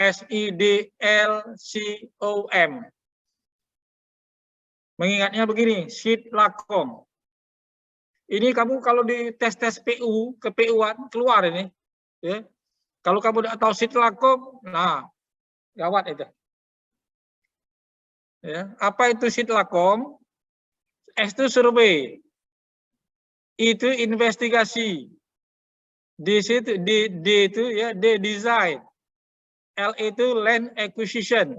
SIDLCOM. Mengingatnya begini, Sidlakom. Ini kamu kalau di tes-tes PU, ke PU-an keluar ini. Ya. Kalau kamu tidak tahu Sidlakom, nah gawat itu. Ya. Apa itu Sidlakom? S itu survei. Itu investigasi. D itu ya D design. L itu land acquisition.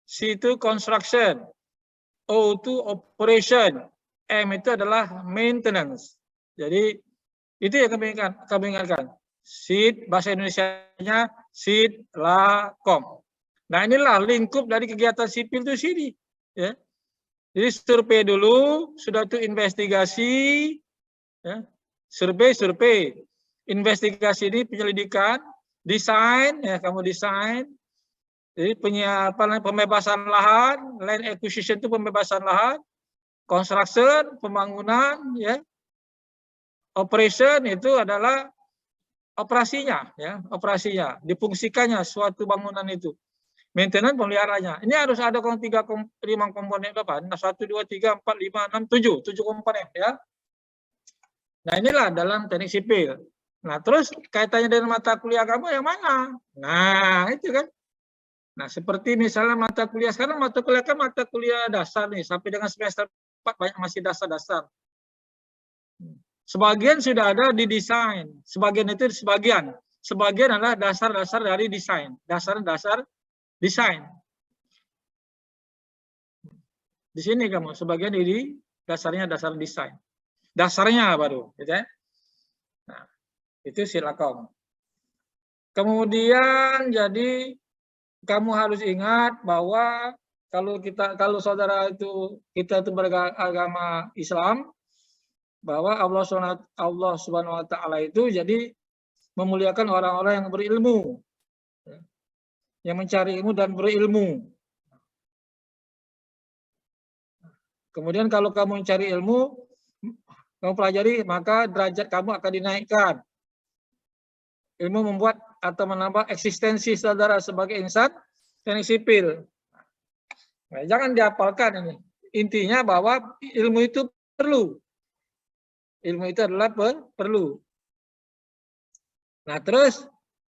C itu construction. O itu operation. M itu adalah maintenance. Jadi itu yang kami ingatkan. SID bahasa Indonesianya Sidlakom. Nah, inilah lingkup dari kegiatan sipil itu sini, ya. Jadi survei dulu, sudah itu investigasi, ya. Survei, investigasi ini penyelidikan, desain, ya kamu desain. Jadi pembebasan lahan, land acquisition itu pembebasan lahan, construction pembangunan, ya, operation itu adalah operasinya, ya, operasinya, difungsikannya suatu bangunan itu, maintenance pemeliharaannya. Ini harus ada 5 komponen depan, 1, 2, 3, 4, 5, 6, 7 komponen, ya. Nah, inilah dalam teknik sipil. Nah, terus kaitannya dengan mata kuliah kamu yang mana? Nah, itu kan. Nah, seperti misalnya mata kuliah sekarang, mata kuliah kan mata kuliah dasar nih, sampai dengan semester 4 banyak masih dasar-dasar. Sebagian sudah ada di desain, sebagian itu sebagian adalah dasar-dasar dari desain, dasar-dasar desain. Di sini kamu, sebagian ini dasarnya dasar desain. Dasarnya baru, gitu ya. Nah, itu Sidlakom. Kemudian jadi kamu harus ingat bahwa kalau saudara itu kita itu beragama Islam, bahwa Allah Subhanahu wa taala itu jadi memuliakan orang-orang yang berilmu. Yang mencari ilmu dan berilmu. Kemudian kalau kamu mencari ilmu, kamu pelajari, maka derajat kamu akan dinaikkan. Ilmu membuat atau menambah eksistensi saudara sebagai insan teknik sipil. Nah, jangan dihafalkan ini. Intinya bahwa ilmu itu perlu. Ilmu itu adalah perlu. Nah, terus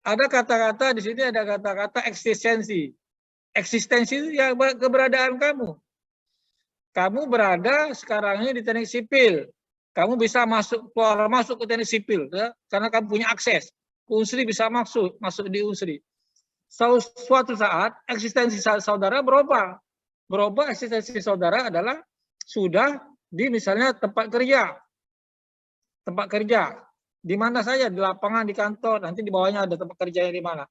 ada kata-kata di sini, ada kata-kata eksistensi. Eksistensi itu ya keberadaan kamu. Kamu berada sekarang ini di teknik sipil. Kamu bisa keluar masuk ke teknik sipil, ya, karena kamu punya akses. Unsri bisa masuk di Unsri. Suatu saat eksistensi saudara berubah. Eksistensi saudara adalah sudah di misalnya tempat kerja. Tempat kerja. Di mana saja, di lapangan, di kantor, nanti di bawahnya ada tempat kerjanya di mana.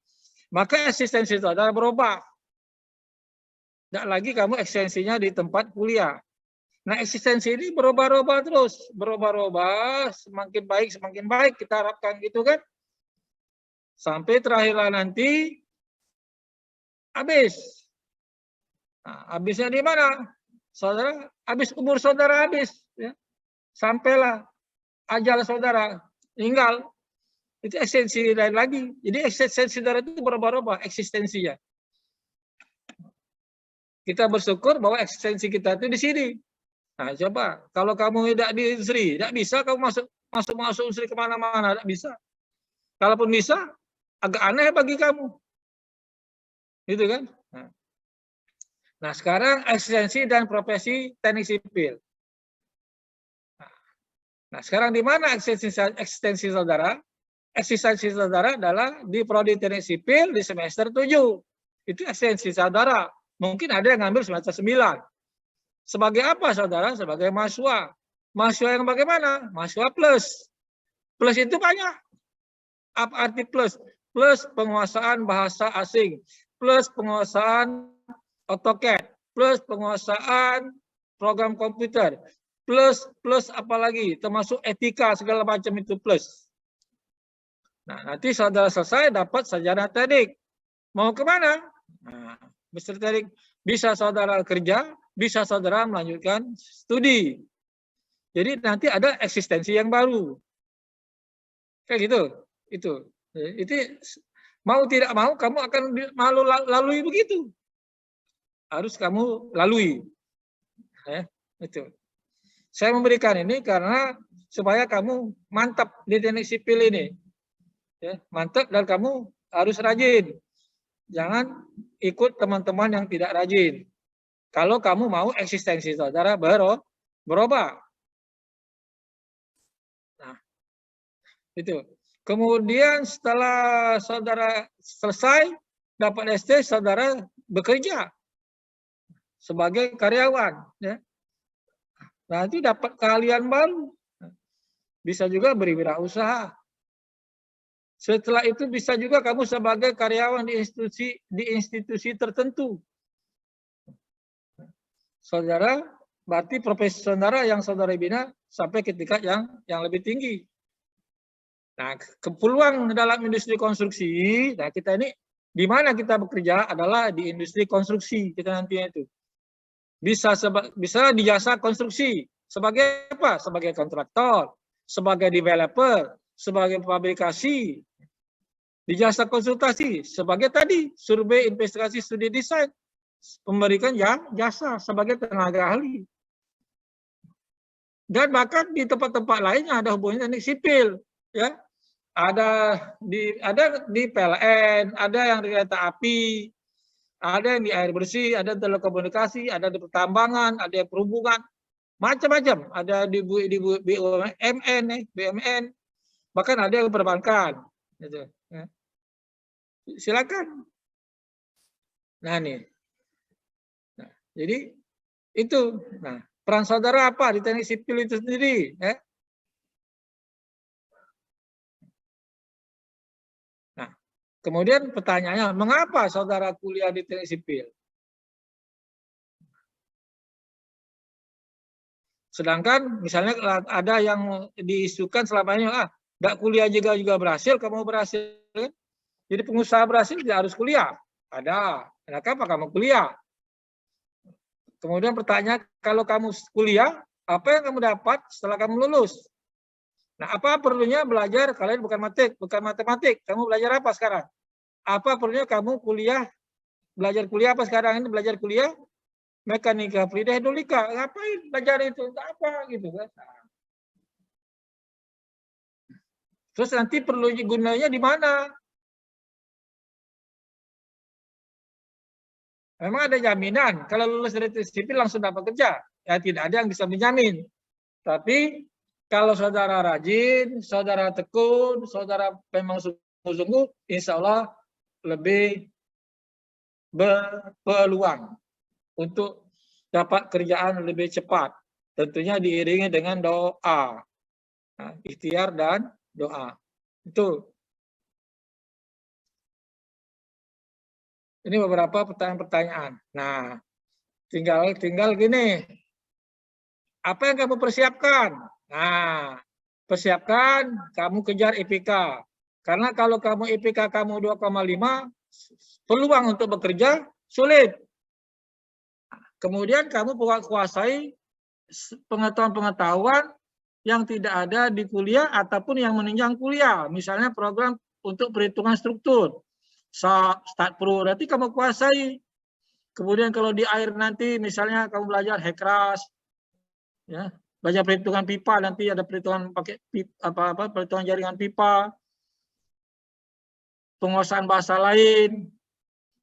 Maka eksistensi saudara berubah. Tidak lagi kamu eksistensinya di tempat kuliah. Nah, eksistensi ini berubah-ubah terus. Berubah-ubah, semakin baik kita harapkan gitu kan. Sampai terakhirlah nanti habis. Nah, habisnya di mana? Saudara, habis umur saudara habis. Ya. Sampailah ajal saudara, tinggal. Itu eksistensi lain lagi. Jadi eksistensi saudara itu berubah-ubah eksistensinya. Kita bersyukur bahwa eksistensi kita itu di sini. Nah, coba kalau kamu tidak di Unsri, tidak bisa kamu masuk Unsri kemana-mana, tidak bisa. Kalaupun bisa, agak aneh bagi kamu, gitu kan? Nah, sekarang eksistensi dan profesi teknik sipil. Nah, sekarang di mana eksistensi saudara? Eksistensi saudara adalah di prodi teknik sipil di semester 7. Itu eksistensi saudara. Mungkin ada yang ngambil semester 9. Sebagai apa saudara? Sebagai mahasiswa. Mahasiswa yang bagaimana? Mahasiswa plus. Plus itu banyak. Apa arti plus? Plus penguasaan bahasa asing. Plus penguasaan AutoCAD. Plus penguasaan program komputer. Plus apa lagi? Termasuk etika segala macam itu plus. Nah, nanti saudara selesai dapat sarjana teknik. Mau kemana? Nah, Mr. Teknik. Bisa saudara kerja, bisa saudara melanjutkan studi. Jadi nanti ada eksistensi yang baru. Kayak gitu. Itu Mau tidak mau kamu akan lalui begitu. Harus kamu lalui. Ya, itu. Saya memberikan ini karena supaya kamu mantap di teknik sipil ini. Ya, mantap dan kamu harus rajin. Jangan ikut teman-teman yang tidak rajin. Kalau kamu mau eksistensi saudara berubah. Nah, itu. Kemudian setelah saudara selesai dapat ST, saudara bekerja sebagai karyawan. Ya. Nanti dapat keahlian baru. Bisa juga berwirausaha. Setelah itu bisa juga kamu sebagai karyawan di institusi tertentu. Saudara, berarti profesi saudara yang saudara bina sampai ke tingkat yang lebih tinggi. Nah, peluang dalam industri konstruksi, nah kita ini di mana kita bekerja adalah di industri konstruksi kita nantinya itu. Bisa di jasa konstruksi sebagai apa? Sebagai kontraktor, sebagai developer, sebagai pabrikasi, di jasa konsultasi sebagai tadi survei, investigasi, studi desain, memberikan jasa sebagai tenaga ahli. Dan bahkan di tempat-tempat lainnya ada hubungannya dengan sipil, ya. Ada di PLN, ada yang di kereta api, ada yang di air bersih, ada telekomunikasi, ada di pertambangan, ada yang perhubungan, macam-macam. Ada di BUMN, bahkan ada yang perbankan. Gitu, ya. Silakan. Nah nih, nah, jadi itu. Nah, peran saudara apa di teknik sipil itu sendiri? Ya? Nah, kemudian pertanyaannya, mengapa saudara kuliah di teknik sipil? Sedangkan misalnya ada yang diisukan selama ini, nggak kuliah juga berhasil, kamu berhasil. Jadi pengusaha berhasil tidak harus kuliah. Ada. Kenapa kamu kuliah? Kemudian pertanyaan, kalau kamu kuliah, apa yang kamu dapat setelah kamu lulus? Nah, apa perlunya belajar? Kalian bukan matematik. Kamu belajar apa sekarang? Apa perlunya kamu kuliah? Belajar kuliah apa sekarang ini? Belajar kuliah mekanika, hidrolika. Ngapain belajar itu? Apa gitu kan? Terus nanti perlu gunanya di mana? Memang ada jaminan kalau lulus dari sipil langsung dapat kerja. Ya tidak ada yang bisa menjamin. Tapi kalau saudara rajin, saudara tekun, saudara memang sungguh-sungguh, insya Allah lebih berpeluang untuk dapat kerjaan lebih cepat. Tentunya diiringi dengan doa, nah, ikhtiar dan doa. Itu. Ini beberapa pertanyaan-pertanyaan. Nah, tinggal gini. Apa yang kamu persiapkan? Nah, persiapkan kamu kejar IPK. Karena kalau kamu IPK kamu 2,5, peluang untuk bekerja sulit. Kemudian kamu kuasai pengetahuan yang tidak ada di kuliah ataupun yang menunjang kuliah. Misalnya program untuk perhitungan struktur. Start Pro, nanti kamu kuasai. Kemudian kalau di air nanti misalnya kamu belajar Hekras, ya, belajar perhitungan pipa, nanti ada perhitungan pakai perhitungan jaringan pipa, penguasaan bahasa lain.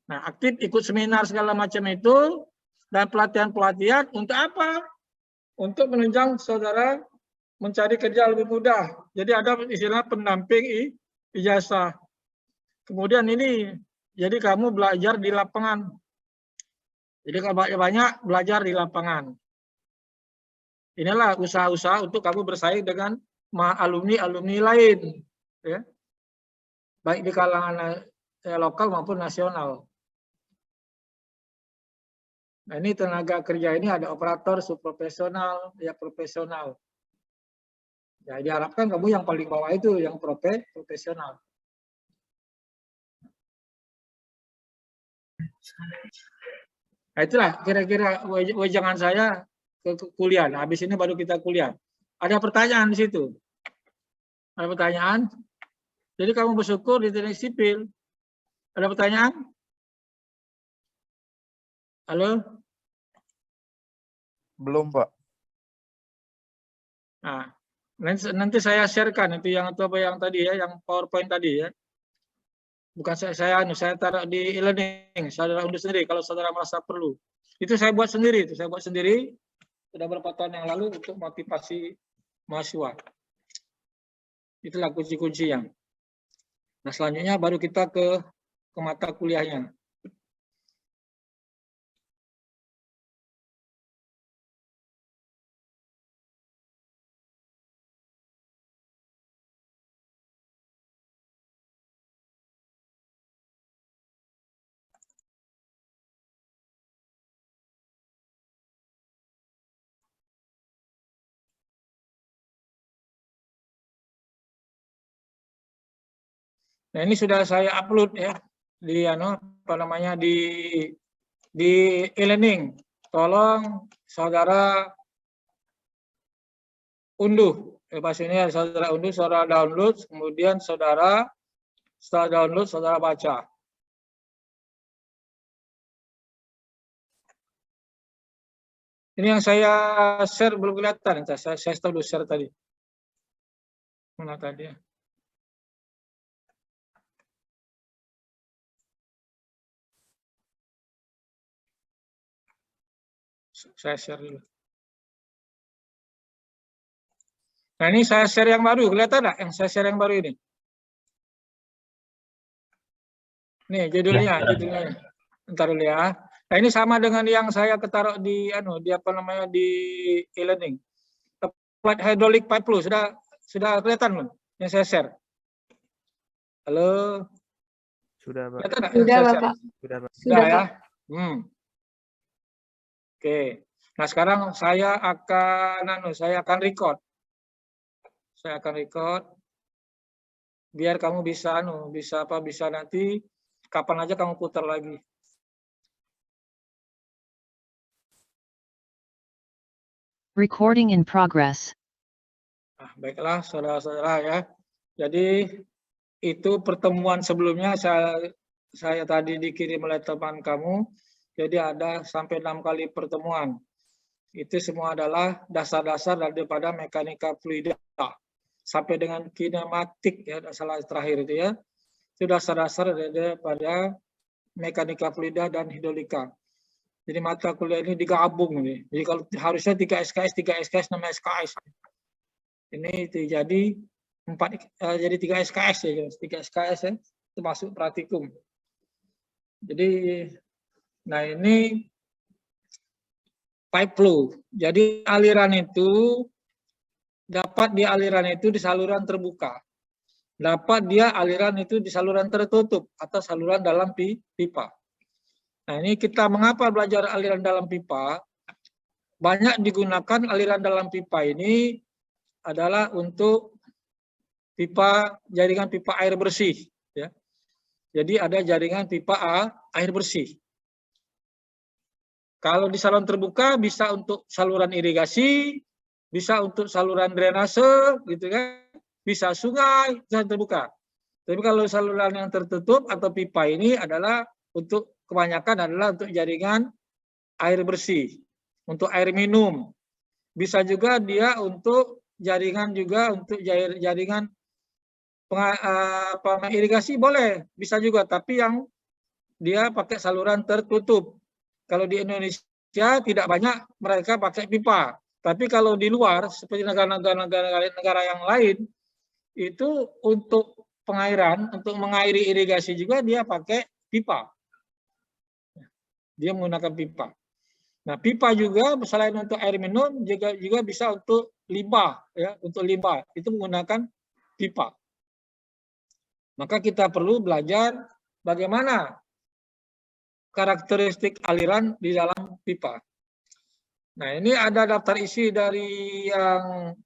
Nah, aktif ikut seminar segala macam itu dan pelatihan-pelatihan untuk apa? Untuk menunjang saudara mencari kerja lebih mudah. Jadi ada istilah pendamping ijazah. Kemudian ini, jadi kamu belajar di lapangan. Jadi kalau banyak belajar di lapangan. Inilah usaha-usaha untuk kamu bersaing dengan alumni-alumni lain, ya. Baik di kalangan lokal maupun nasional. Nah, ini tenaga kerja ini ada operator, subprofesional, ya profesional. Ya, diharapkan kamu yang paling bawah itu yang profesional. Nah, itulah kira-kira wejangan saya ke kuliah. Nah, habis ini baru kita kuliah. Ada pertanyaan di situ? Ada pertanyaan? Jadi kamu bersyukur di teknik sipil. Ada pertanyaan? Halo? Belum, Pak. Nah, nanti saya sharekan itu yang apa yang tadi ya, yang PowerPoint tadi ya. Bukan saya taruh di e-learning, saudara unduh sendiri kalau saudara merasa perlu. Itu saya buat sendiri, sudah beberapa tahun yang lalu untuk motivasi mahasiswa. Itulah kunci-kunci yang. Nah, selanjutnya baru kita ke mata kuliahnya. Nah, ini sudah saya upload ya di apa namanya di e-learning. Tolong saudara unduh. Pas ini saudara unduh, saudara download, kemudian setelah download saudara baca. Ini yang saya share belum kelihatan, saya stop dulu share tadi. Mana tadi ya? Saya share dulu. Nah, ini saya share yang baru, kelihatan nggak yang saya share yang baru ini? Nih judulnya. Ntar dulu ya. Nah, ini sama dengan yang saya ketaruh di apa namanya di e-learning. Applied Hydraulic Pipe Flow sudah kelihatan belum yang saya share? Halo? Sudah, Pak. Kelihatan nggak? Sudah, Bapak. Sudah, Pak. Sudah ya. Pak. Oke. Nah, sekarang saya akan record. Saya akan record biar kamu bisa bisa nanti kapan aja kamu putar lagi. Recording in progress. Nah, baiklah saudara-saudara ya. Jadi itu pertemuan sebelumnya saya tadi dikirim oleh teman kamu. Jadi ada sampai 6 kali pertemuan. Itu semua adalah dasar-dasar daripada mekanika fluida sampai dengan kinematik ya, dasar terakhir itu ya. Itu dasar-dasar daripada mekanika fluida dan hidrolika. Jadi mata kuliah ini digabung nih. Jadi kalau harusnya 3 SKS, 6 SKS. Ini jadi 3 SKS ya, 3 SKS ya, termasuk praktikum. Jadi, nah ini pipe flow. Jadi aliran itu di saluran terbuka. Dapat dia aliran itu di saluran tertutup atau saluran dalam pipa. Nah ini kita mengapa belajar aliran dalam pipa? Banyak digunakan aliran dalam pipa ini adalah untuk jaringan pipa air bersih. Ya. Jadi ada jaringan pipa air bersih. Kalau di saluran terbuka bisa untuk saluran irigasi, bisa untuk saluran drainase, gitu kan? Bisa sungai, bisa terbuka. Tapi kalau saluran yang tertutup atau pipa ini adalah kebanyakan adalah untuk jaringan air bersih, untuk air minum. Bisa juga dia untuk jaringan irigasi boleh, bisa juga, tapi yang dia pakai saluran tertutup. Kalau di Indonesia tidak banyak mereka pakai pipa, tapi kalau di luar seperti negara yang lain itu untuk pengairan, untuk mengairi irigasi juga dia pakai pipa. Dia menggunakan pipa. Nah, pipa juga selain untuk air minum juga bisa untuk limbah ya, untuk limbah itu menggunakan pipa. Maka kita perlu belajar bagaimana karakteristik aliran di dalam pipa. Nah, ini ada daftar isi dari yang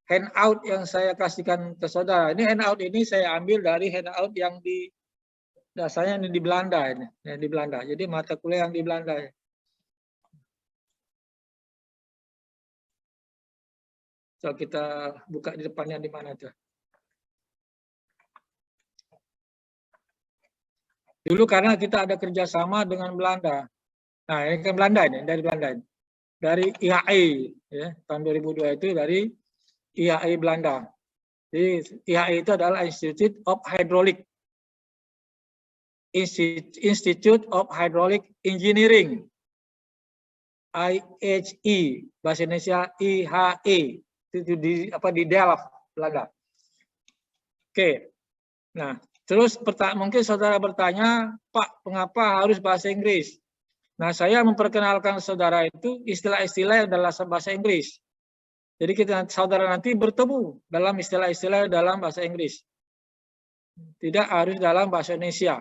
handout yang saya kasihkan ke saudara. Ini handout ini saya ambil dari handout yang dasarnya di Belanda ini, ya, di Belanda. Jadi mata kuliah yang di Belanda. Ya. So kita buka di depannya di mana tuh? Dulu karena kita ada kerjasama dengan Belanda. Nah, ini kan Belanda ini, dari Belanda ini. Dari IHE, ya, tahun 2002 itu dari IHE Belanda. Jadi IHE itu adalah Institute of Hydraulic Engineering. IHE, bahasa Indonesia IHE, itu di Delft, Belanda. Oke. Nah, terus mungkin saudara bertanya, Pak, mengapa harus bahasa Inggris? Nah, saya memperkenalkan saudara itu istilah-istilah dalam bahasa Inggris. Jadi saudara nanti bertemu dalam istilah-istilah dalam bahasa Inggris. Tidak harus dalam bahasa Indonesia.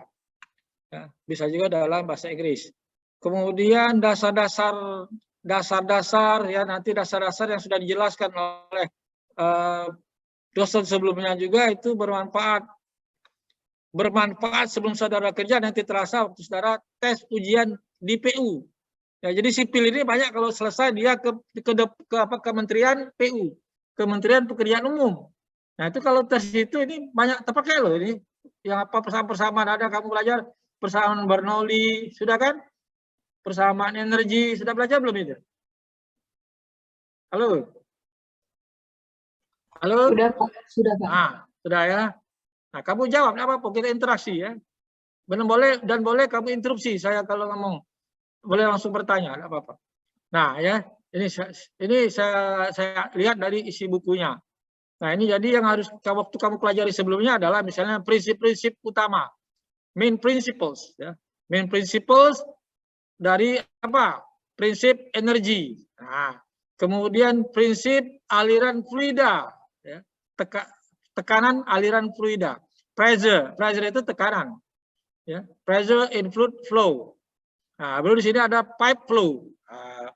Ya, bisa juga dalam bahasa Inggris. Kemudian dasar-dasar ya, nanti dasar-dasar yang sudah dijelaskan oleh dosen sebelumnya juga itu bermanfaat sebelum saudara kerja, nanti terasa waktu saudara tes ujian di PU. Ya, jadi sipil ini banyak kalau selesai dia ke Kementerian PU, Kementerian Pekerjaan Umum. Nah, itu kalau tes itu ini banyak terpakai loh ini. Yang apa persamaan-persamaan ada kamu belajar persamaan Bernoulli, sudah kan? Persamaan energi, sudah belajar belum itu? Halo? Halo? Sudah, Pak. Sudah, Pak. Nah, sudah ya. Nah, kamu jawab, apa apa kita interaksi ya. Boleh kamu interupsi saya kalau ngomong. Boleh langsung bertanya, enggak apa-apa. Nah, ya, ini saya lihat dari isi bukunya. Nah, ini jadi yang harus waktu kamu pelajari sebelumnya adalah misalnya prinsip-prinsip utama. Main principles ya. Main principles dari apa? Prinsip energi. Nah, kemudian prinsip aliran fluida ya. Tekanan aliran fluida. Pressure itu tekanan. Ya, pressure in fluid flow. Nah, baru di sini ada pipe flow.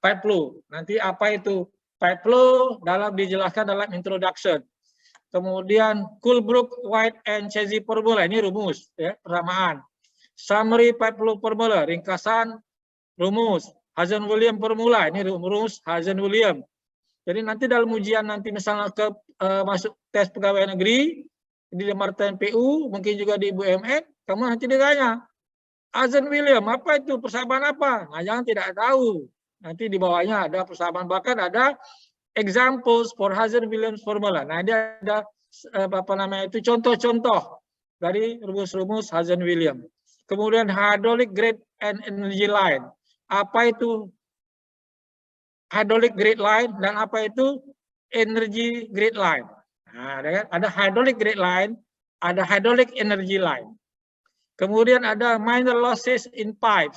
Pipe flow. Nanti apa itu pipe flow dijelaskan dalam introduction. Kemudian Coolbrook, White, and Chesney formula, ini rumus ya, persamaan. Summary pipe flow formula, ringkasan rumus. Hazen-Williams formula, ini rumus Hazen-Williams. Jadi nanti dalam ujian nanti misalnya masuk tes pegawai negeri di Departemen PU, mungkin juga di BUMN, kamu nanti ditanya, Hazen-Williams, apa itu persamaan apa? Nah, jangan tidak tahu. Nanti di bawahnya ada persamaan, bahkan ada examples for Hazen-Williams formula. Nah, ini ada apa namanya itu contoh-contoh dari rumus-rumus Hazen-Williams. Kemudian hydraulic grade and energy line. Apa itu hydraulic grade line dan apa itu energy grade line? Nah, ada hydraulic grade line, ada hydraulic energy line. Kemudian ada minor losses in pipes.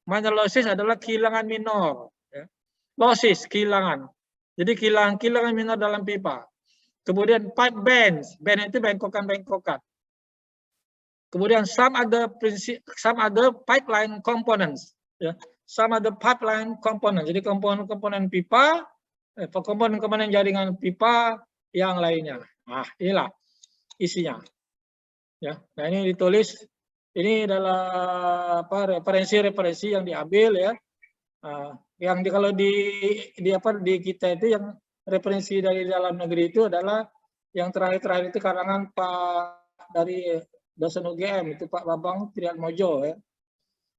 Minor losses adalah kehilangan minor. Ya. Losses, kehilangan. Jadi kehilangan minor dalam pipa. Kemudian pipe bends. Bend itu bengkokan-bengkokan. Kemudian some other pipeline components. Ya. Some other pipeline components. Jadi komponen-komponen pipa, komponen-komponen jaringan pipa yang lainnya. Nah, inilah isinya. Ya. Nah, ini ditulis. Ini adalah referensi-referensi yang diambil ya. Yang kalau di kita itu yang referensi dari dalam negeri itu adalah yang terakhir itu karangan Pak dari dosen UGM itu Pak Bambang Triatmojo ya.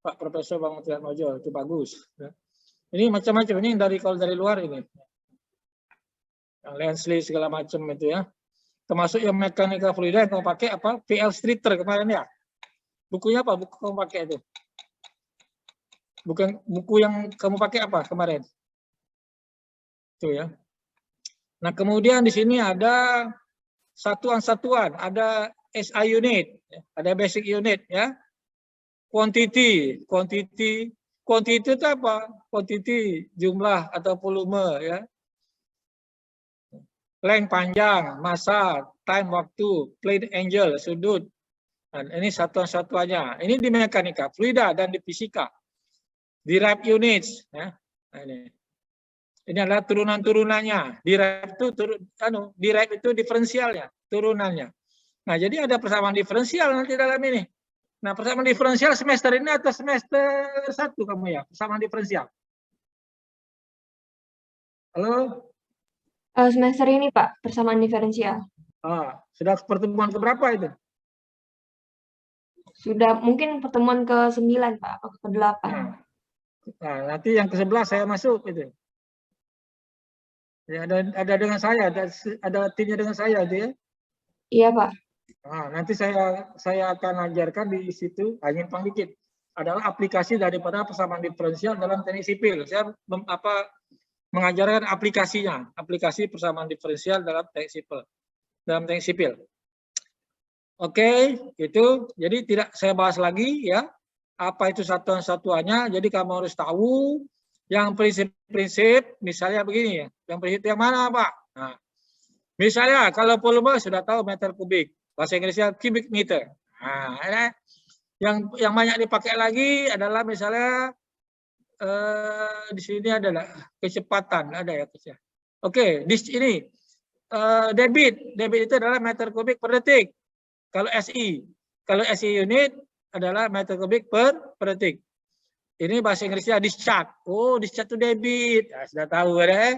Pak Profesor Bambang Triatmojo itu bagus ya. Ini macam-macam, ini kalau dari luar ini. Yang Lensley segala macam itu ya. Termasuk yang mekanika fluida yang kamu pakai apa? PL Streeter kemarin ya. Bukunya apa? Buku kamu pakai itu? Buku yang kamu pakai apa kemarin? Itu ya. Nah, kemudian di sini ada satuan-satuan, ada SI unit, ada basic unit ya. Quantity itu apa? Quantity jumlah atau volume ya. Length panjang, massa, time waktu, plane angle, sudut. Dan ini satuan-satuannya. Ini di mekanika fluida dan di fisika. Derived units ya. Nah, ini adalah turunan-turunannya. Derived itu diferensialnya, turunannya. Nah, jadi ada persamaan diferensial nanti dalam ini. Nah, persamaan diferensial semester ini atau semester 1 kamu ya? Persamaan diferensial. Halo? Semester ini, Pak, persamaan diferensial. Sudah pertemuan keberapa itu? Sudah mungkin pertemuan ke-9 Pak, atau ke-8. Nah, nanti yang ke-11 saya masuk itu. Ya, ada dengan saya, ada timnya dengan saya itu ya. Iya Pak. Nah, nanti saya akan ajarkan di situ, nyimpang dikit. Adalah aplikasi daripada persamaan diferensial dalam teknik sipil. Saya mengajarkan aplikasinya, aplikasi persamaan diferensial dalam teknik sipil. Oke, itu jadi tidak saya bahas lagi ya. Apa itu satuan-satuannya? Jadi kamu harus tahu yang prinsip-prinsip, misalnya begini ya. Yang prinsip yang mana, Pak? Nah, misalnya kalau volume sudah tahu meter kubik, bahasa Inggrisnya cubic meter. Nah, yang banyak dipakai lagi adalah misalnya di sini adalah kecepatan, ada ya. Oke, di ini debit itu adalah meter kubik per detik. Kalau SI unit adalah meter kubik per detik. Ini bahasa Inggrisnya discharge. Oh, discharge itu debit. Ya, sudah tahu ya.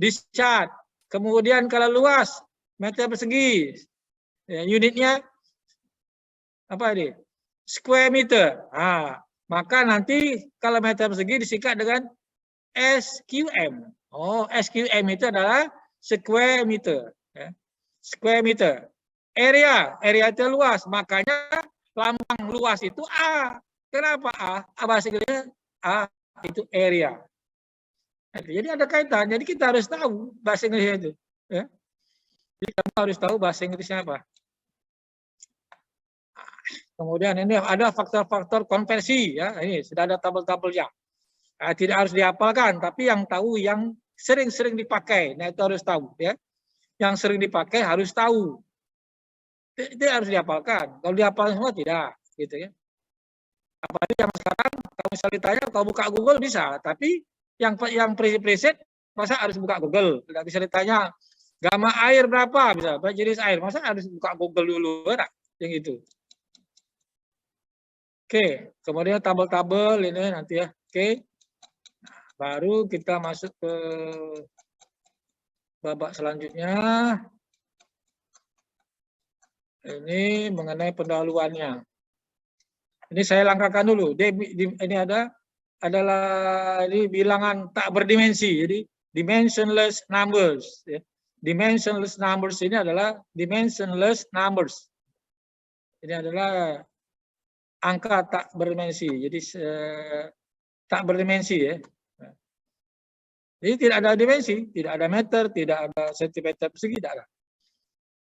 Discharge. Kemudian kalau luas meter persegi. Ya, unitnya apa ini? Square meter. Nah, maka nanti kalau meter persegi disingkat dengan SQM. Oh, SQM itu adalah square meter. Ya. Square meter. Area itu luas, makanya lambang luas itu A. Kenapa A? Bahasa Inggrisnya A itu area. Jadi ada kaitan. Jadi kita harus tahu bahasa Inggrisnya itu. Ya. Jadi kamu harus tahu bahasa Inggrisnya apa. Kemudian ini ada faktor-faktor konversi. Ya, ini sudah ada tabel-tabelnya. Nah, tidak harus dihafalkan, tapi yang tahu yang sering-sering dipakai. Nah itu harus tahu. Ya. Yang sering dipakai harus tahu. Itu harus dihafalkan. Kalau dihafalkan semua tidak, gitu ya. Apalagi yang sekarang, kalau misalnya ditanya, kalau buka Google bisa, tapi yang preset masa harus buka Google. Tidak bisa ditanya gamma air berapa, bisa berapa jenis air, masa harus buka Google dulu, enggak? Yang itu. Oke, kemudian tabel-tabel ini nanti ya. Oke, nah, baru kita masuk ke babak selanjutnya. Ini mengenai pendahuluannya. Ini saya langkahkan dulu. Ini adalah ini bilangan tak berdimensi. Jadi dimensionless numbers. Ya. Dimensionless numbers ini adalah dimensionless numbers. Ini adalah angka tak berdimensi. Jadi tak berdimensi ya. Jadi tidak ada dimensi, tidak ada meter, tidak ada sentimeter persegi, tidak ada.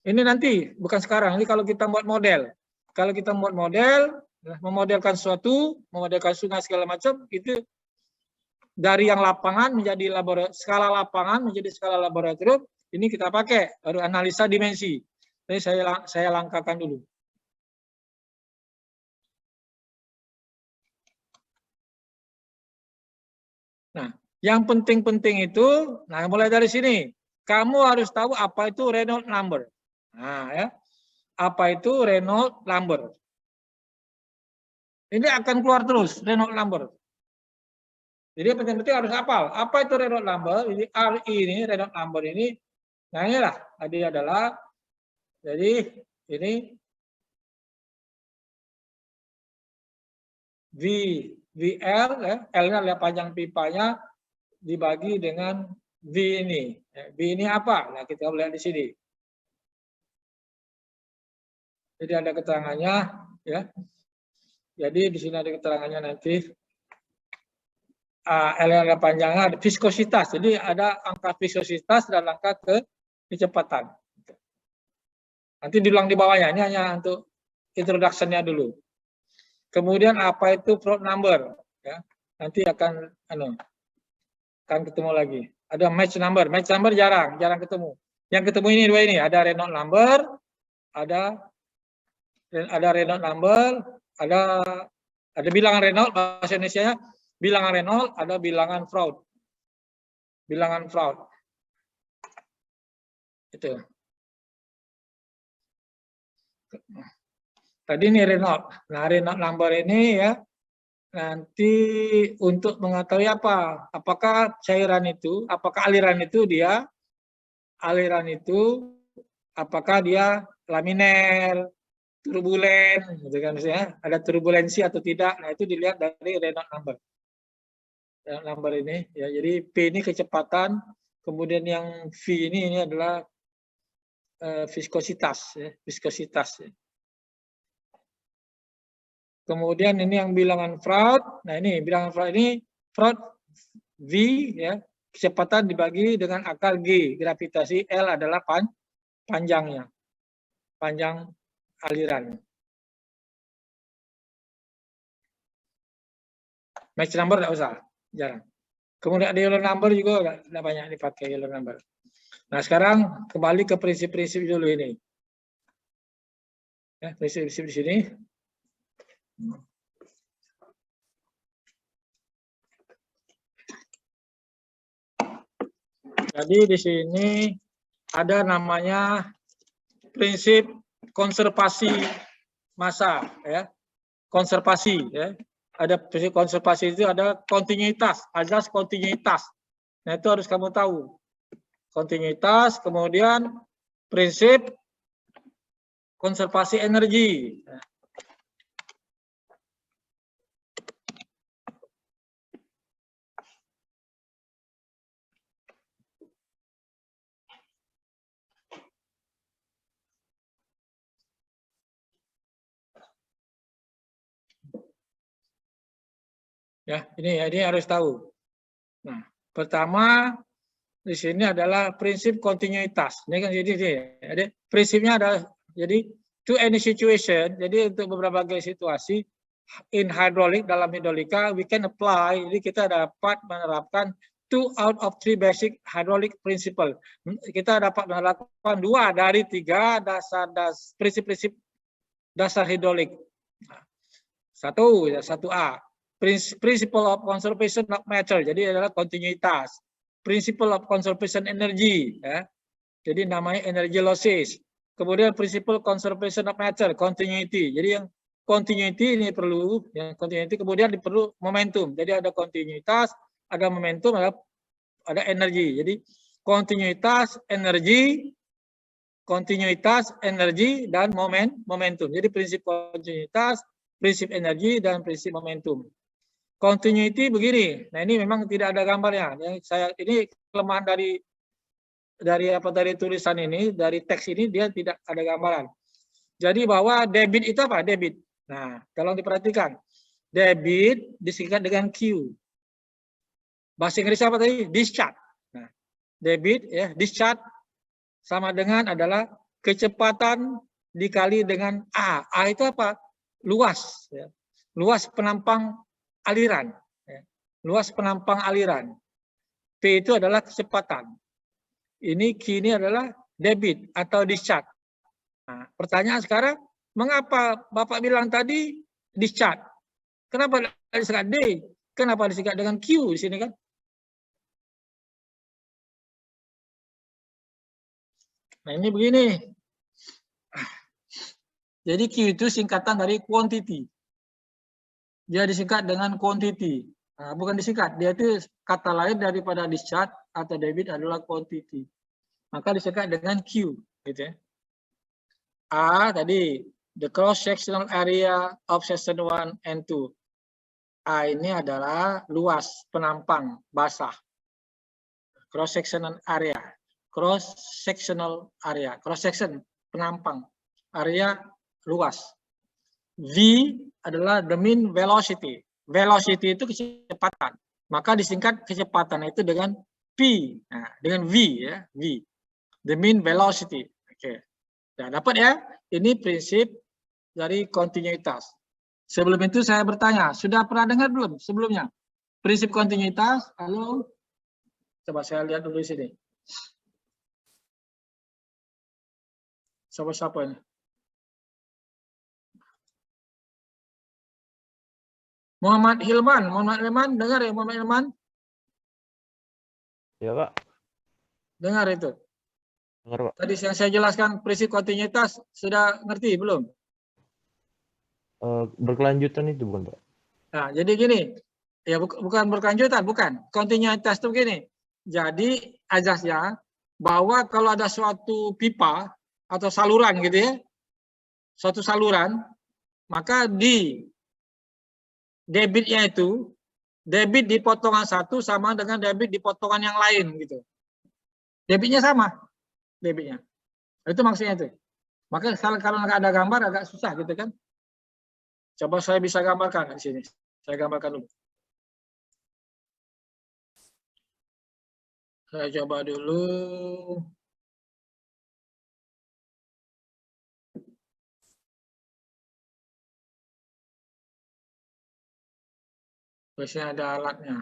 Ini nanti, bukan sekarang. Ini kalau kita buat model. Kalau kita buat model, memodelkan sesuatu, memodelkan sungai segala macam, itu dari yang lapangan menjadi skala lapangan menjadi skala laboratorium, ini kita pakai baru analisa dimensi. Jadi saya langkahkan dulu. Nah, yang penting-penting itu, nah mulai dari sini, kamu harus tahu apa itu Reynolds number. Nah, ya. Apa itu Reynolds number? Ini akan keluar terus Reynolds number. Jadi penting-penting harus hafal. Apa itu Reynolds number? Ini RI ini Reynolds number ini. Nah, inilah tadi adalah jadi ini VL ya, L-nya adalah panjang pipanya dibagi dengan V ini. V ini apa? Nah, kita lihat di sini. Jadi ada keterangannya ya. Jadi di sini ada keterangannya nanti. L yang panjangnya ada viskositas. Jadi ada angka viskositas dan angka kecepatan. Nanti diulang di bawahnya. Ini hanya untuk introduction-nya dulu. Kemudian apa itu Froude number? Ya. Nanti akan ketemu lagi. Ada match number. Match number jarang ketemu. Yang ketemu ini dua ini. Ada Reynolds number, ada Reynolds number, ada bilangan Reynolds, bahasa Indonesia-nya bilangan Reynolds, ada bilangan Froude. Bilangan Froude. Itu. Tadi ini Reynolds. Nah, Reynolds number ini ya nanti untuk mengetahui apa? Apakah cairan itu, apakah aliran itu apakah dia laminer, turbulen, gitu kan misalnya ada turbulensi atau tidak. Nah, itu dilihat dari Reynolds number. Reynolds number ini ya. Jadi P ini kecepatan, kemudian yang V ini adalah viskositas ya, viskositas ya. Kemudian ini yang bilangan Froude. Nah, ini bilangan Froude ini Froude V ya, kecepatan dibagi dengan akar G, gravitasi, L adalah panjangnya. Panjang aliran. Match number tidak usah, jarang. Kemudian ada Euler number juga tidak banyak dipakai Euler number. Nah, sekarang kembali ke prinsip-prinsip dulu ini. Ya, prinsip-prinsip di sini. Jadi di sini ada namanya prinsip konservasi massa ya. Konservasi ya. Ada prinsip konservasi itu ada kontinuitas, azas kontinuitas. Nah, itu harus kamu tahu. Kontinuitas, kemudian prinsip konservasi energi. Ya, ini harus tahu. Nah, pertama di sini adalah prinsip kontinuitas. Ini kan jadi prinsipnya adalah jadi to any situation. Jadi untuk beberapa situasi in hydraulic, dalam hidrolika we can apply. Jadi kita dapat menerapkan 2 out of 3 basic hydraulic principle. Kita dapat menerapkan 2 dari 3 prinsip-prinsip dasar hidrolik. 1A. Principle of conservation of matter, jadi adalah kontinuitas. Principle of conservation energy, ya. Jadi namanya energy losses. Kemudian principle conservation of matter, continuity. Jadi yang continuity ini perlu, yang continuity kemudian perlu momentum. Jadi ada kontinuitas, ada momentum, ada energi. Jadi kontinuitas, energi, dan momentum. Jadi prinsip kontinuitas, prinsip energi, dan prinsip momentum. Continuity begini. Nah, ini memang tidak ada gambarnya. Ini kelemahan dari tulisan ini, dari teks ini dia tidak ada gambaran. Jadi bahwa debit itu apa? Debit. Nah, tolong diperhatikan. Debit disingkat dengan Q. Bahasa Inggris apa tadi? Discharge. Nah, debit ya, discharge sama dengan adalah kecepatan dikali dengan A. A itu apa? Luas ya. Luas penampang aliran, ya. Luas penampang aliran. P itu adalah kecepatan. Ini Q ini adalah debit atau discharge. Nah, pertanyaan sekarang, mengapa Bapak bilang tadi discharge? Kenapa disingkat D? Kenapa disingkat dengan Q di sini kan? Nah, ini begini. Jadi Q itu singkatan dari quantity. Dia disingkat dengan quantity. Nah, bukan disingkat, dia itu kata lain daripada discharge atau debit adalah quantity. Maka disingkat dengan Q, gitu ya. A tadi the cross sectional area of section 1 and 2. A ini adalah luas penampang basah. Cross sectional area, cross section penampang, area luas. V adalah the mean velocity. Velocity itu kecepatan. Maka disingkat kecepatan itu dengan P. Nah, dengan V ya, V. The mean velocity. Oke. Nah, dapat ya? Ini prinsip dari kontinuitas. Sebelum itu saya bertanya, sudah pernah dengar belum sebelumnya? Prinsip kontinuitas, halo? Coba saya lihat dulu di sini. Siapa ini? Muhammad Hilman, dengar ya Muhammad Hilman? Ya Pak. Dengar itu. Dengar Pak. Tadi yang saya jelaskan prinsip kontinuitas sudah ngerti belum? Berkelanjutan itu bukan Pak? Nah, jadi gini, ya bukan berkelanjutan, bukan. Kontinuitas itu begini. Jadi azasnya bahwa kalau ada suatu pipa atau saluran gitu ya, suatu saluran, maka di debitnya itu, debit di potongan satu sama dengan debit di potongan yang lain gitu. Debitnya sama, debitnya. Itu maksudnya itu. Maka kalau nggak ada gambar agak susah gitu kan. Coba saya bisa gambarkan di sini. Saya gambarkan dulu. Saya coba dulu. Biasanya ada alatnya.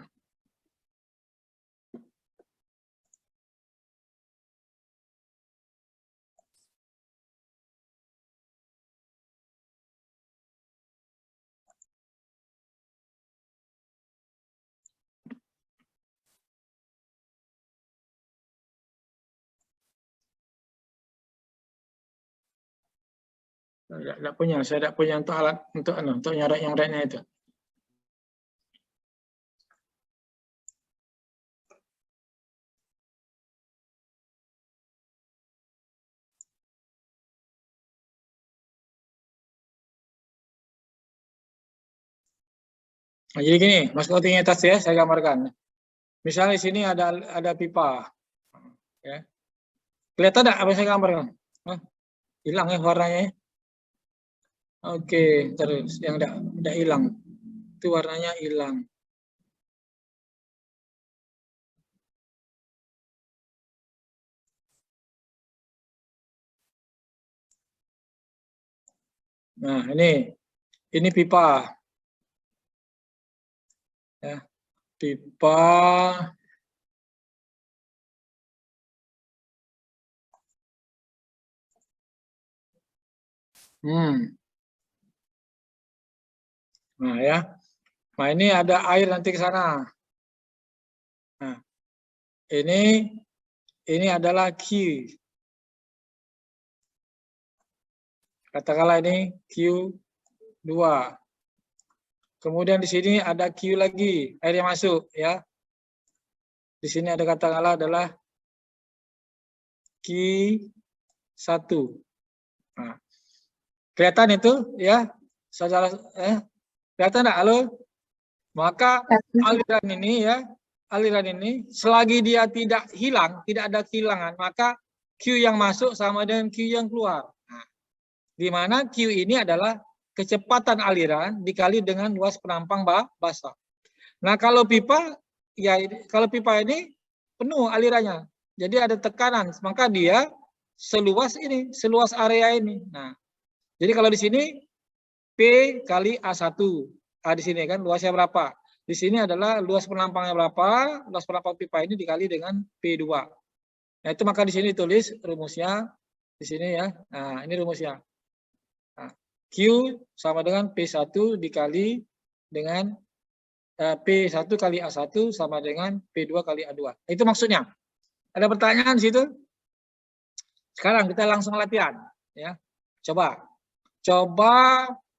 Tidak punya, saya tidak punya untuk alat untuk nyoret-nyoretnya itu. Nah, jadi gini, Mas kontinuitas ya, saya gambarkan. Misalnya di sini ada pipa, ya. Kelihatan tidak apa yang saya gambarkan? Hah? Hilang ya warnanya. Ya? Oke, terus yang tidak hilang, itu warnanya hilang. Nah, ini pipa. Ya, pipa. Nah, ya. Nah, ini ada air nanti ke sana. Nah, ini adalah Q. Katakanlah ini Q2. Kemudian di sini ada Q lagi, air yang masuk ya. Di sini ada katakanlah adalah Q1. Nah, kelihatan itu ya, saudara kelihatan enggak? Halo? Maka aliran ini ya, aliran ini selagi dia tidak hilang, tidak ada kehilangan, maka Q yang masuk sama dengan Q yang keluar. Nah, di mana Q ini adalah kecepatan aliran dikali dengan luas penampang basah. Nah, kalau pipa ya, kalau pipa ini penuh alirannya. Jadi ada tekanan, maka dia seluas ini, seluas area ini. Nah, jadi kalau di sini P kali A1. Di sini kan luasnya berapa? Di sini adalah luas penampangnya berapa? Luas penampang pipa ini dikali dengan P2. Nah, itu maka di sini tulis rumusnya di sini ya. Nah, ini rumusnya. Nah, Q sama dengan P1 dikali dengan P1 kali A1 sama dengan P2 kali A2. Itu maksudnya. Ada pertanyaan di situ? Sekarang kita langsung latihan ya. Coba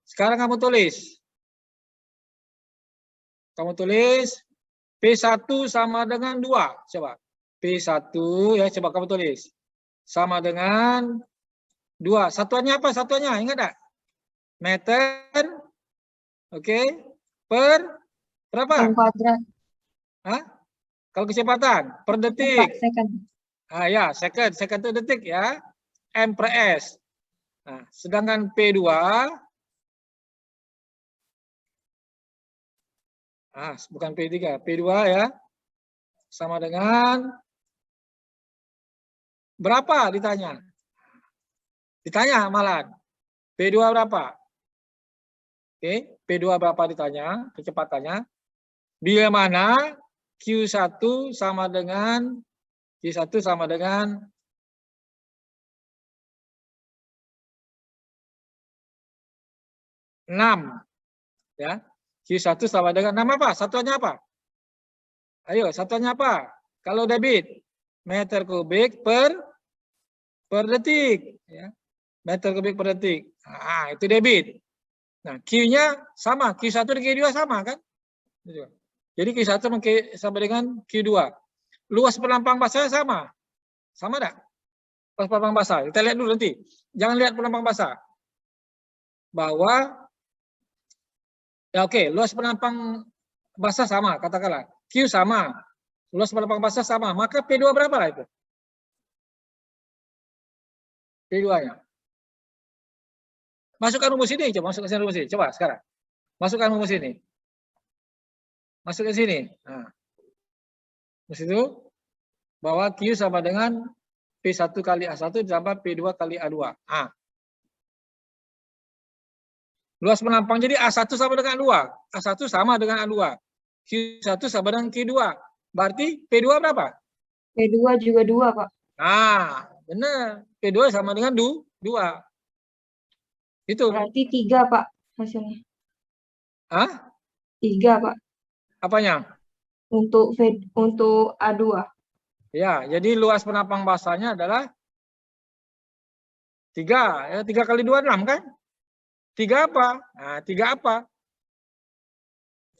sekarang kamu tulis. Kamu tulis P1 sama dengan 2. Coba. P1 ya, coba kamu tulis. Sama dengan 2. Satuannya apa? Satuannya ingat enggak? Meter. Oke. Per berapa? Kuadrat. Hah? Kalau kecepatan per detik. Second. Ya, second itu detik ya. M per S. Nah, sedangkan P2 bukan P3, P2 ya. Sama dengan berapa ditanya? Ditanya malah. P2 berapa? Oke, P2 berapa ditanya kecepatannya? Bila mana Q1 sama dengan 6 ya. Q1 sama dengan 6 apa? Satuannya apa? Ayo, satuannya apa? Kalau debit meter kubik per detik ya. Meter kubik per detik. Nah, itu debit. Nah, Q-nya sama, Q1 dan Q2 sama kan? Jadi Q1 sama dengan Q2. Luas penampang basahnya sama. Sama enggak? Luas penampang basah. Kita lihat dulu nanti. Jangan lihat penampang basah. bahwa ya oke, luas penampang basah sama, katakanlah Q sama, luas penampang basah sama, maka P2 berapa lah itu? P2-nya. Masukkan rumus ini, coba masukkan rumus ini, coba sekarang. Masukkan rumus ini. Masuk ke sini. Nah, rumus itu bahwa Q sama dengan P1 kali A1 ditambah P2 kali A2. Ah. Luas penampang jadi A1 sama dengan A2. A1 sama dengan A2. Q1 sama dengan Q2. Berarti P2 berapa? P2 juga 2, Pak. Nah, benar. P2 sama dengan 2. Itu. Berarti 3, Pak, hasilnya. Hah? 3, Pak. Apanya? Untuk A2. Ya, jadi luas penampang basahnya adalah 3. Ya, 3 kali 2, 6 kan? 3 apa? Nah, 3 apa?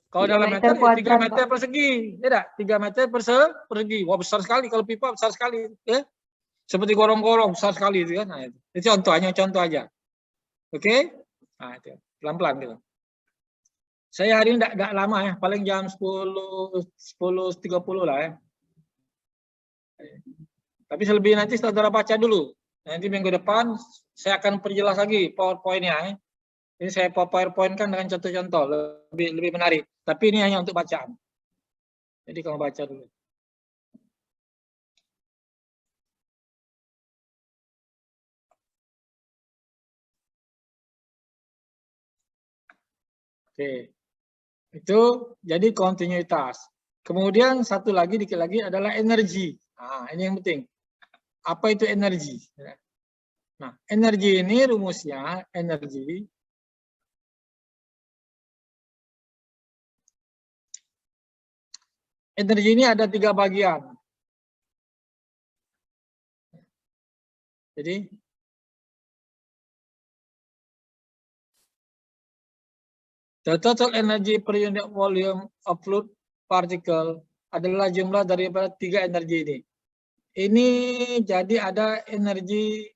Kalau 3 dalam meter meter, ya 3 kuadrat, meter Pak. persegi. Ya enggak? 3 meter persegi. Wah, besar sekali. Kalau pipa besar sekali. Ya. Seperti gorong-gorong, besar sekali. Itu, kan? Nah, itu contoh aja. Oke? Nah, itu. Pelan-pelan gitu. Saya hari ini enggak lama ya. Paling jam 10.30 lah ya. Tapi selebih nanti saudara baca dulu. Nanti minggu depan saya akan perjelas lagi PowerPoint-nya. Ya. Ini saya PowerPoint-kan dengan contoh-contoh lebih menarik. Tapi ini hanya untuk bacaan. Jadi kamu baca dulu. Oke. Itu jadi kontinuitas. Kemudian satu lagi dikit lagi adalah energi. Nah, ini yang penting. Apa itu energi? Nah, energi ini rumusnya energi ini ada 3 bagian. Jadi the total energy per unit volume of fluid particle adalah jumlah daripada 3 energi ini. Ini jadi ada energi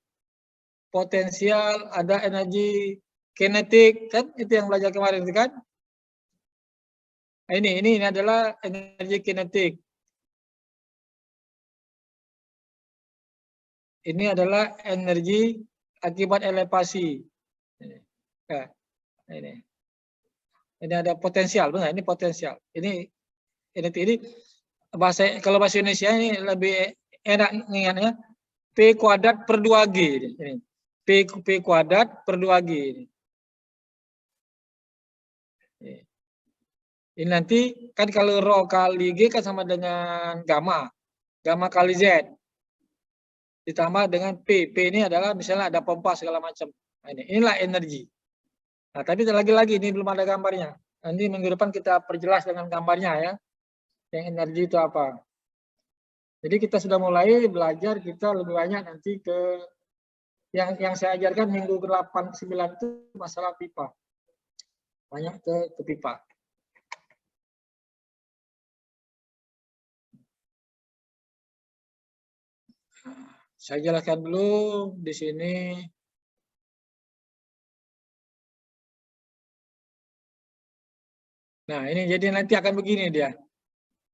potensial, ada energi kinetik, kan? Itu yang belajar kemarin kan? Nah, ini adalah energi kinetik. Ini adalah energi akibat elevasi. Nah, ini ada potensial, benar? Ini potensial. Ini kalau bahasa Indonesia ini lebih enak ingatnya. P kuadrat per 2G. Ini. P kuadrat per 2G. Ini nanti kan kalau rho kali G kan sama dengan gamma. Gamma kali Z. Ditambah dengan P. P ini adalah misalnya ada pompa segala macam. Nah, inilah energi. Nah, tapi lagi-lagi ini belum ada gambarnya. Nanti minggu depan kita perjelas dengan gambarnya ya. Yang energi itu apa. Jadi kita sudah mulai belajar, kita lebih banyak nanti ke yang saya ajarkan minggu ke-8 ke 9 itu masalah pipa. Banyak ke pipa. Saya jelaskan dulu di sini. Nah, ini jadi nanti akan begini dia.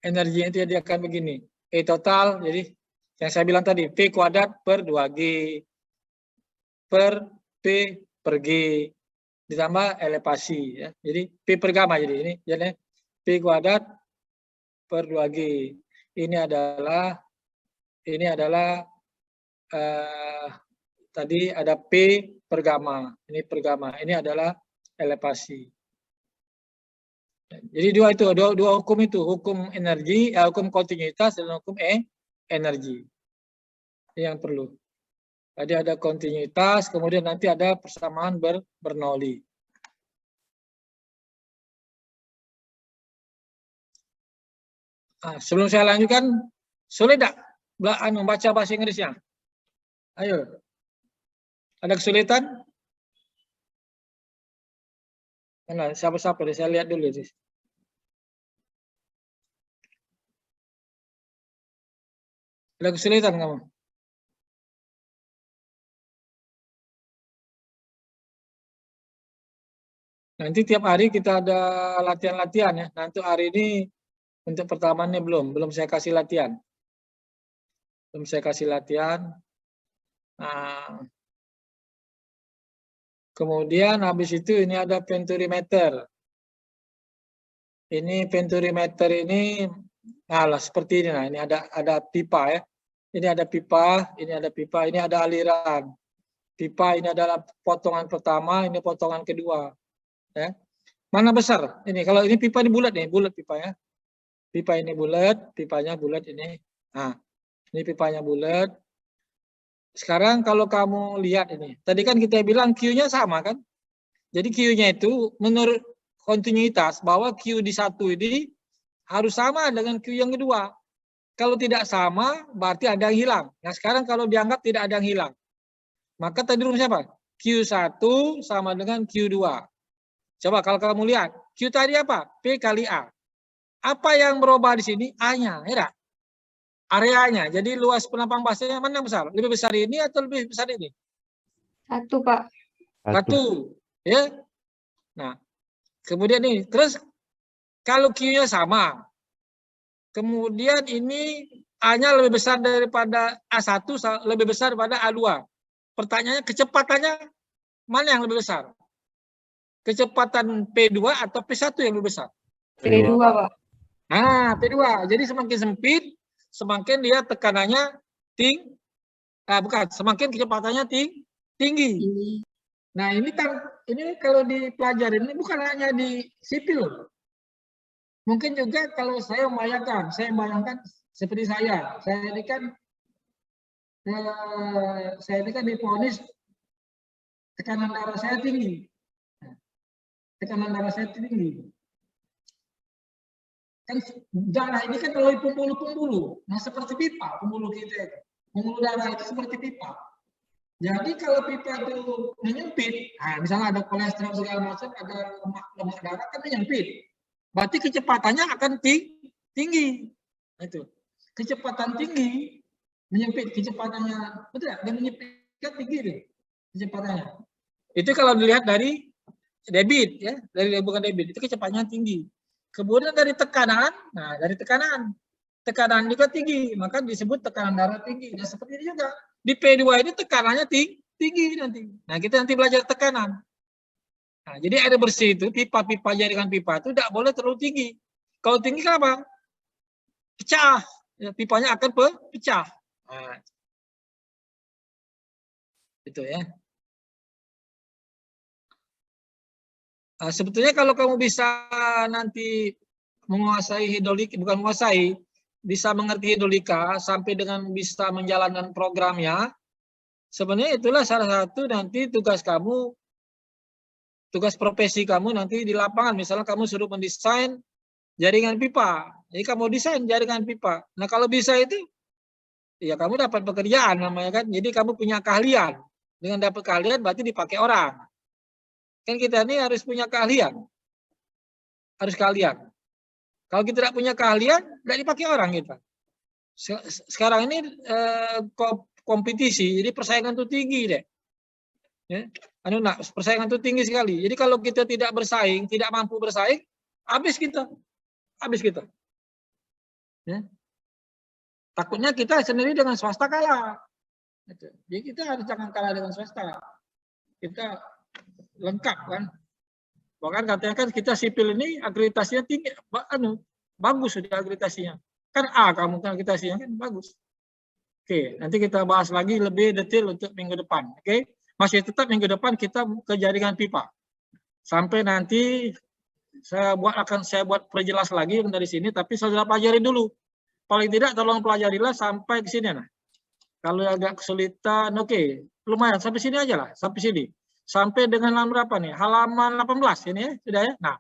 Energinya itu dia akan begini. E total, jadi yang saya bilang tadi, P kuadrat per 2G per P per G ditambah elevasi. Ya. Jadi P per gamma jadi ini. Jadi P kuadrat per 2G. Ini adalah tadi ada P per gamma. Ini per gamma. Ini adalah elevasi. Jadi dua hukum itu, hukum energi, hukum kontinuitas dan hukum energi. Ini yang perlu. Tadi ada kontinuitas, kemudian nanti ada persamaan Bernoulli. Nah, sebelum saya lanjutkan, sulit tidak membaca bahasa Inggrisnya? Ayo. Ada kesulitan? Mana siapa-siapa? Saya lihat dulu. Ada kesulitan kamu? Nanti tiap hari kita ada latihan-latihan ya. Nah, untuk hari ini untuk pertamanya belum saya kasih latihan. Belum saya kasih latihan. Nah, kemudian habis itu ini ada penturimeter. Ini penturimeter ini seperti ini. Nah, ini ada pipa ya. Ini ada pipa, ini ada pipa, ini ada aliran. Pipa ini adalah potongan pertama, ini potongan kedua. Ya. Mana besar? Ini kalau ini pipa ini bulat nih, bulat pipa ya. Pipa ini bulat, pipanya bulat ini. Nah, ini pipanya bulat. Sekarang kalau kamu lihat ini, tadi kan kita bilang Q-nya sama kan? Jadi Q-nya itu menurut kontinuitas bahwa Q di satu ini harus sama dengan Q yang kedua. Kalau tidak sama, berarti ada yang hilang. Nah, sekarang kalau dianggap tidak ada yang hilang, maka tadi rumusnya apa? Q1 sama dengan Q2. Coba kalau kamu lihat, Q tadi apa? P kali A. Apa yang berubah di sini? A-nya, ya? Areanya. Jadi luas penambang pasirnya mana yang besar? Lebih besar ini atau lebih besar ini? 1, Pak. 1. Ya. Nah, kemudian ini. Terus kalau Q-nya sama, kemudian ini A-nya lebih besar daripada A1, lebih besar daripada A2. Pertanyaannya, kecepatannya mana yang lebih besar? Kecepatan P2 atau P1 yang lebih besar? P2, Pak. Nah, P2. Jadi semakin sempit, semakin dia tekanannya tinggi. Bukan, semakin kecepatannya tinggi. Nah, ini kan ini kalau dipelajari ini bukan hanya di sipil. Mungkin juga kalau saya membayangkan seperti saya ini kan divonis tekanan darah saya tinggi. Tekanan darah saya tinggi. Kan darah ini kan melalui pembuluh-pembuluh. Nah, seperti pipa pembuluh kita itu. Pembuluh darah itu seperti pipa. Jadi kalau pipa itu menyempit, misalnya ada kolesterol segala macam, ada lemak darah kan menyempit. Berarti kecepatannya akan tinggi. Itu. Kecepatan tinggi menyempit kecepatannya, betul ya? Dan menyempitkan tinggi deh kecepatannya. Itu kalau dilihat dari debit ya, dari bukan debit, itu kecepatannya tinggi. Kemudian dari tekanan, dari tekanan juga tinggi, maka disebut tekanan darah tinggi. Dan seperti ini juga di P2 ini tekanannya tinggi nanti. Nah, kita nanti belajar tekanan. Nah, jadi air bersih itu pipa-pipa jaringan pipa itu tidak boleh terlalu tinggi. Kalau tinggi kenapa? Pecah. Ya, pipanya akan pecah. Nah, itu ya. Sebetulnya kalau kamu bisa nanti menguasai hidrolika, bukan menguasai, bisa mengerti hidrolika sampai dengan bisa menjalankan programnya, sebenarnya itulah salah satu nanti tugas kamu, tugas profesi kamu nanti di lapangan. Misalnya kamu suruh mendesain jaringan pipa, jadi kamu desain jaringan pipa. Nah, kalau bisa itu, ya kamu dapat pekerjaan namanya kan. Jadi kamu punya keahlian. Dengan dapat keahlian berarti dipakai orang. Kan kita ini harus punya keahlian. Harus keahlian. Kalau kita tidak punya keahlian, tidak dipakai orang kita. Sekarang ini kompetisi, jadi persaingan itu tinggi deh. Ya. Persaingan itu tinggi sekali. Jadi kalau kita tidak bersaing, tidak mampu bersaing, habis kita. Ya. Takutnya kita sendiri dengan swasta kalah. Jadi kita harus jangan kalah dengan swasta. Kita lengkap kan. Bahkan katanya kan kita sipil ini akreditasinya tinggi, bagus sudah akreditasinya. Kan A kamu kan akreditasinya kan bagus. Oke, nanti kita bahas lagi lebih detail untuk minggu depan. Oke, masih tetap minggu depan kita ke jaringan pipa. Sampai nanti saya buat perjelas lagi dari sini, tapi saudara pelajari dulu. Paling tidak tolong pelajarilah sampai ke sini. Nah, kalau agak kesulitan, oke, lumayan sampai sini aja lah, sampai sini. Sampai dengan halaman berapa nih? Halaman 18 ini ya, sudah ya. Nah,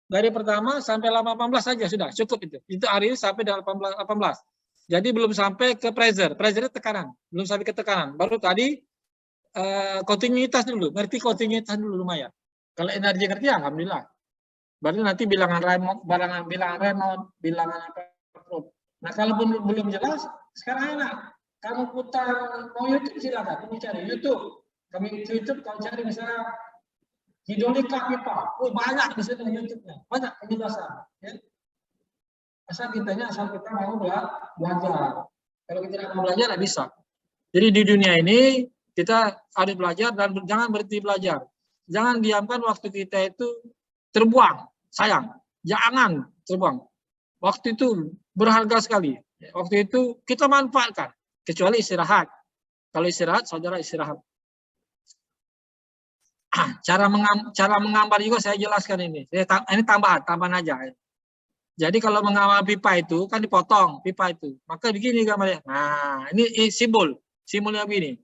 dari pertama sampai halaman 18 saja sudah cukup itu. Itu hari ini sampai dengan 18. Jadi belum sampai ke pressure. Pressure itu tekanan, belum sampai ke tekanan. Baru tadi kontinuitas dulu, ngerti kontinuitas dulu lumayan. Kalau energi ngerti, alhamdulillah. Baru nanti bilangan Reynolds, bilangan apa. Nah, kalau belum jelas, sekarang enak. Kamu putar mau YouTube silakan, kamu cari YouTube. Kami YouTube, kamu cari misalnya Hidrolika pipa. Oh, banyak di sini YouTube-nya. Banyak penjelasan. Ya. Asal kita mau belajar. Kalau kita tidak mau belajar, tidak bisa. Jadi di dunia ini kita harus belajar dan jangan berhenti belajar. Jangan diamkan waktu kita itu terbuang. Sayang. Jangan terbuang. Waktu itu berharga sekali. Waktu itu kita manfaatkan. Kecuali istirahat. Kalau istirahat, saudara istirahat. Cara menggambar juga saya jelaskan ini. Ini tambahan aja. Jadi kalau menggambar pipa itu kan dipotong pipa itu. Maka begini gambarnya. Nah, ini simbolnya begini.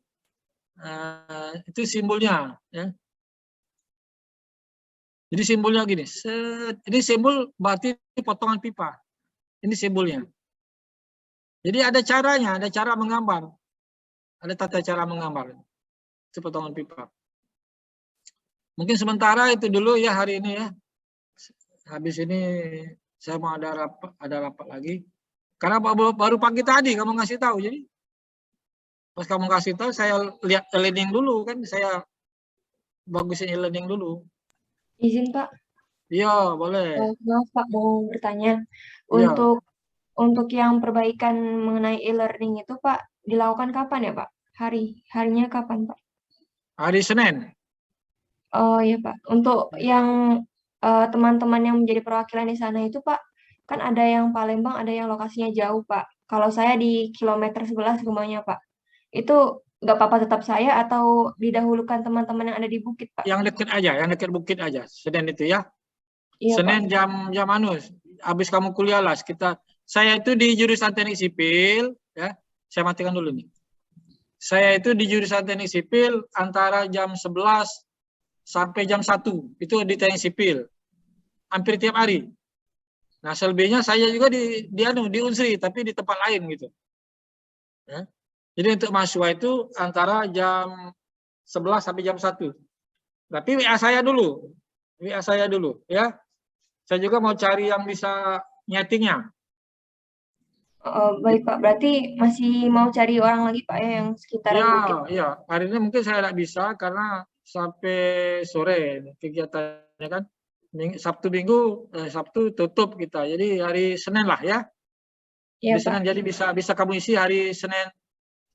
Itu simbolnya. Ya. Jadi simbolnya gini. Ini simbol berarti potongan pipa. Ini simbolnya. Jadi ada caranya, ada cara menggambar. Ada tata cara menggambar. Itu potongan pipa. Mungkin sementara itu dulu ya hari ini ya. Habis ini saya mau ada rapat lagi. Karena baru pagi tadi kamu ngasih tahu. Jadi pas kamu kasih tahu saya lihat e-learning dulu kan, saya bagusin e-learning dulu. Izin Pak. Iya, boleh. Maaf Pak, mau bertanya. Iya. Untuk yang perbaikan mengenai e-learning itu Pak, dilakukan kapan ya Pak? Harinya kapan Pak? Hari Senin. Oh iya Pak, untuk yang teman-teman yang menjadi perwakilan di sana itu Pak, kan ada yang Palembang, ada yang lokasinya jauh Pak. Kalau saya di kilometer 11 rumahnya Pak, itu nggak apa-apa tetap saya atau didahulukan teman-teman yang ada di bukit Pak? Yang dekat bukit aja. Senin itu ya. Iya Senin Pak. jam habis kamu kuliah lah saya itu di jurusan teknik sipil ya. Saya matikan dulu nih. Saya itu di jurusan teknik sipil antara jam 11 sampai jam 1 itu di teknik sipil. Hampir tiap hari. Nah, selebihnya saya juga di Unsri tapi di tempat lain gitu. Ya. Jadi untuk mahasiswa itu antara jam 11 sampai jam 1. Tapi WA saya dulu ya. Saya juga mau cari yang bisa nyetingnya. Baik Pak, berarti masih mau cari orang lagi Pak ya yang sekitaran bukit? Iya. Hari ini mungkin saya tidak bisa karena sampai sore kegiatannya kan. Sabtu tutup kita. Jadi hari Senin lah ya. Iya Di Senin, Pak. jadi bisa kamu isi hari Senin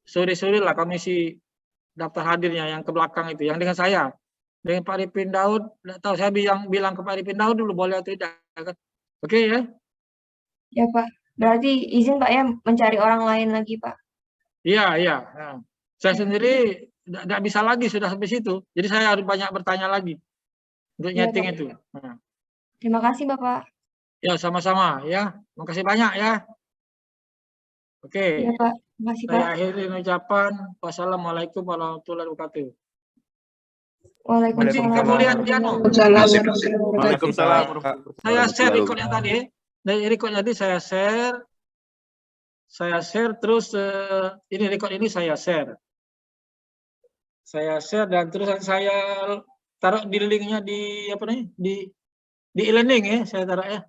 sore-sore lah kamu isi daftar hadirnya yang ke belakang itu, yang dengan saya. Dengan Pak Arifin Daud, tidak tahu saya bilang ke Pak Arifin Daud dulu boleh atau tidak. Oke ya? Ya Pak, berarti izin Pak ya mencari orang lain lagi Pak. Iya. Nah, saya sendiri tidak bisa lagi sudah sampai situ. Jadi saya harus banyak bertanya lagi untuk Iya, nyeting Pak. itu. Nah. Terima kasih Bapak. Ya sama-sama ya. Makasih banyak ya. Oke. Iya Pak, terima kasih Pak. Saya akhiri ucapan. Wassalamualaikum warahmatullahi wabarakatuh. Waalaikumsalam. Kamu lihat piano. Waalaikumsalam. Saya share recordnya tadi. Dari record tadi saya share. Saya share terus ini record ini saya share. Saya share dan terus saya taruh di linknya di apa nih? Di e-learning ya, saya taruh ya.